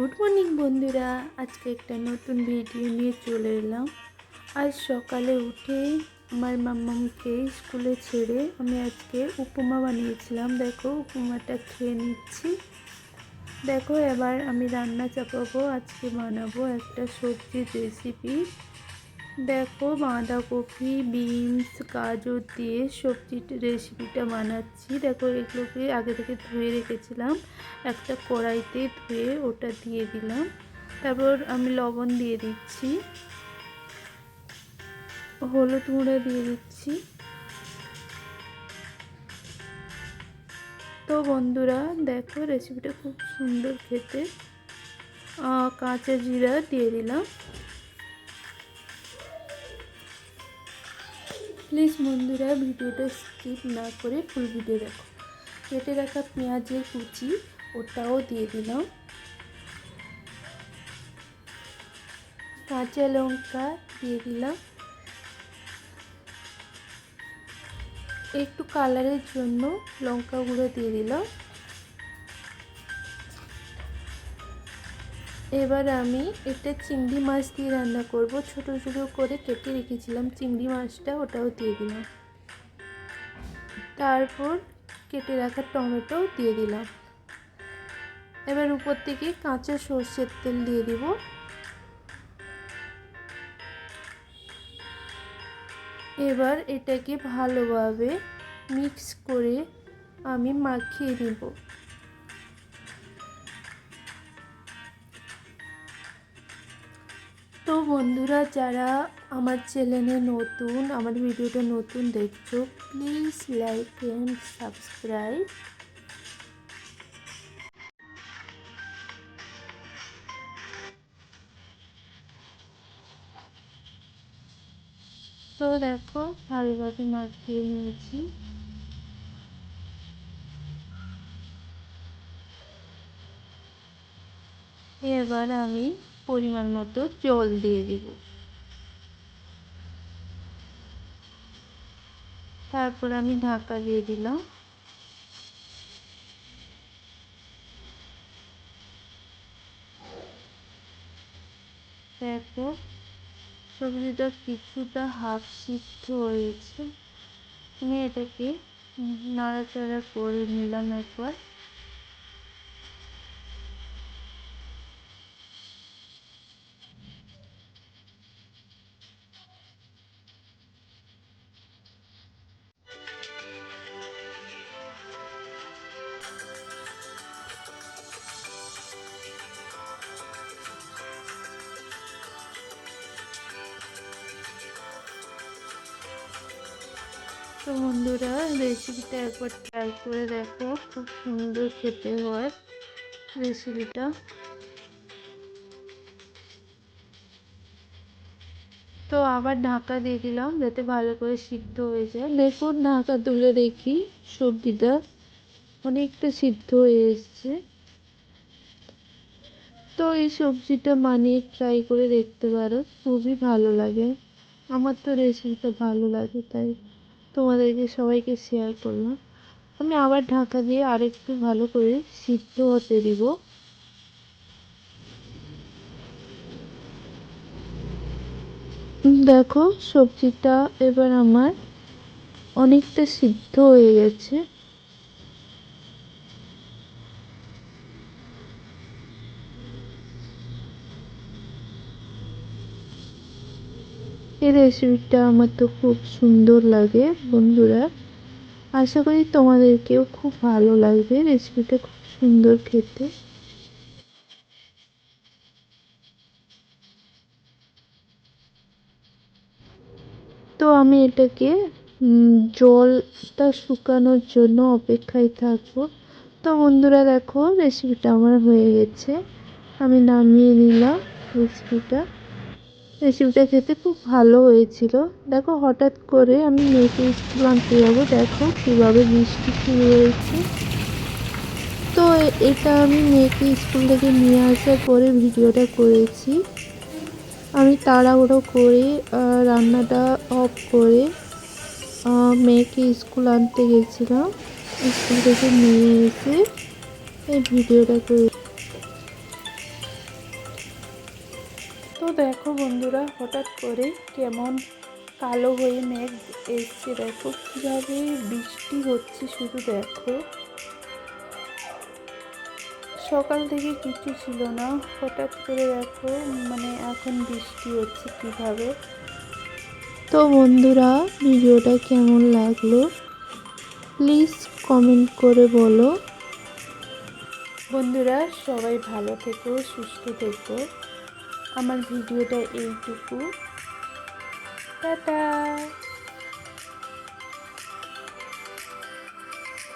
Good morning বন্ধুরা, আজকে একটা নতুন ভিডিও নিয়ে চলে এলাম। আজ সকালে উঠে আমার মাম্মামকে স্কুলে ছেড়ে আমি আজকে উপমা বানিয়েছিলাম। দেখো উপমাটা খেয়ে নিচ্ছি। দেখো এবার আমি রান্না চাপাবো। আজকে বানাবো একটা সবজির রেসিপি। দেখো বাঁধাকপি, বিনস, গাজর দিয়ে সবজির রেসিপিটা বানাচ্ছি। দেখো এগুলোকে আগে থেকে ধুয়ে রেখেছিলাম, একটা কড়াইতে ধুয়ে ওটা দিয়ে দিলাম। তারপর আমি লবণ দিয়ে দিচ্ছি, হলুদ গুঁড়ো দিয়ে দিচ্ছি। তো বন্ধুরা দেখো রেসিপিটা খুব সুন্দর খেতে। কাঁচা জিরা দিয়ে দিলাম। প্লিজ বন্ধুরা ভিডিওটা স্কিপ না করে ফুল ভিডিও দেখো। কেটে রাখা পেঁয়াজের কুচি ওটাও দিয়ে দিলাম। কাঁচা লঙ্কা দিয়ে দিলাম। একটু কালারের জন্য লঙ্কা গুঁড়ো দিয়ে দিলাম। এবার আমি এটা চিংড়ি মাছ দিয়ে রান্না করব। ছোট ছোট করে কেটে রেখেছিলাম চিংড়ি মাছটা, ওটাও দিয়ে দিলাম। তারপর কেটে রাখা টমেটো দিয়ে দিলাম। এবার উপর থেকে কাঁচা সর্ষের তেল দিয়ে দিব। এবার এটাকে ভালোভাবে মিক্স করে আমি মাখিয়ে দিব। তো বন্ধুরা যারা আমার চ্যানেলে নতুন, আমার ভিডিওটা নতুন দেখছো, প্লিজ লাইক অ্যান্ড সাবস্ক্রাইব। তো দেখো ভালোভাবে মাখিয়ে নিয়েছি। এবার আমি পরিমাণ মতো জল দিয়ে দিব। তারপর আমি ঢাকা দিয়ে দিলাম। দেখো সবজিটা কিছুটা হাফ সিদ্ধ হয়েছে। আমি এটাকে নাড়াচাড়া করে নিলাম একবার। তো বন্ধুরা রেসিপিটা একবার ট্রাই করে দেখো, খুব সুন্দর খেতে হয় রেসিপিটা। তো আবার ঢাকা দিয়ে দিলাম যাতে ভালো করে সিদ্ধ হয়ে যায়। দেখুন ঢাকা তুলে দেখি সবজিটা অনেকটা সিদ্ধ হয়ে এসছে। তো এই সবজিটা বানিয়ে ট্রাই করে দেখতে পারো, খুবই ভালো লাগে। আমার তো রেসিপিটা ভালো লাগে তাই তোমাদেরকে সবাইকে শেয়ার করলাম। আমি আবার ঢাকা দিয়ে আরেকটু ভালো করে সিদ্ধ হতে দিব। দেখো সবজিটা এবার আমার অনেকটা সিদ্ধ হয়ে গেছে। এই রেসিপিটা আমার তো খুব সুন্দর লাগে বন্ধুরা। আশা করি তোমাদেরকেও খুব ভালো লাগবে, রেসিপিটা খুব সুন্দর খেতে। তো আমি এটাকে জলটা শুকানোর জন্য অপেক্ষায় থাকবো। তো বন্ধুরা দেখো রেসিপিটা আমার হয়ে গেছে, আমি নামিয়ে নিলাম রেসিপিটা। রেসিপিটা খেতে খুব ভালো হয়েছিল। দেখো হঠাৎ করে আমি মেয়েকে স্কুল আনতে যাবো, দেখো কীভাবে বৃষ্টি শুরু হয়েছে। তো এটা আমি মেয়েকে স্কুল থেকে নিয়ে আসার পরে ভিডিওটা করেছি। আমি তাড়াহুড়ো করে রান্নাটা অফ করে মেয়েকে স্কুল আনতে গেছিলাম। স্কুল থেকে নিয়ে এসে এই ভিডিওটা করে। তো দেখো বন্ধুরা, হঠাৎ করে কেমন কালো হয়ে মেঘ এসছে, দেখো কীভাবে বৃষ্টি হচ্ছে শুধু দেখো। সকাল থেকে কিছু ছিল না, হঠাৎ করে দেখো এখন বৃষ্টি হচ্ছে কীভাবে। তো বন্ধুরা, ভিডিওটা কেমন লাগলো প্লিজ কমেন্ট করে বলো। বন্ধুরা সবাই ভালো থেকো, সুস্থ থেকো। আমার ভিডিওটা এইটুকু, টাটা।